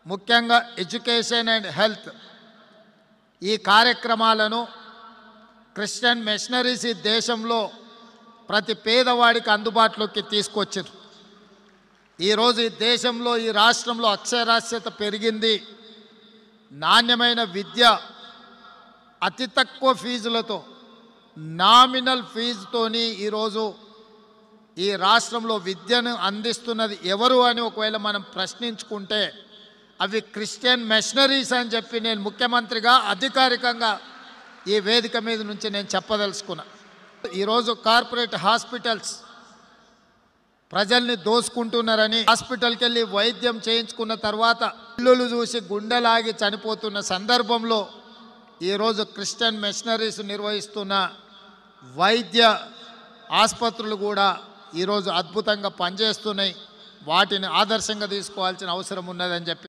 ముఖ్యంగా education and health ఈ కార్యక్రమాలను క్రిస్టియన్ మిషనరీస్ ఈ దేశంలో ప్రతి పేదవాడికి అందుబాటులోకి తీసుకొచ్చారు. ఈరోజు ఈ దేశంలో ఈ రాష్ట్రంలో అక్షరాస్యత పెరిగింది. నాణ్యమైన విద్య అతి తక్కువ ఫీజులతో నామినల్ ఫీజుతోని ఈరోజు ఈ రాష్ట్రంలో విద్యను అందిస్తున్నది ఎవరు అని ఒకవేళ మనం ప్రశ్నించుకుంటే అవి క్రిస్టియన్ మిషనరీస్ అని చెప్పి నేను ముఖ్యమంత్రిగా అధికారికంగా ఈ వేదిక మీద నుంచి నేను చెప్పదలుచుకున్నా. ఈరోజు కార్పొరేట్ హాస్పిటల్స్ ప్రజల్ని దోసుకుంటున్నారని హాస్పిటల్కి వెళ్ళి వైద్యం చేయించుకున్న తర్వాత ఇల్లులు చూసి గుండెలాగి చనిపోతున్న సందర్భంలో ఈరోజు క్రిస్టియన్ మిషనరీస్ నిర్వహిస్తున్న వైద్య ఆసుపత్రులు కూడా ఈరోజు అద్భుతంగా పనిచేస్తున్నాయి. వాటిని ఆదర్శంగా తీసుకోవాల్సిన అవసరం ఉన్నదని చెప్పి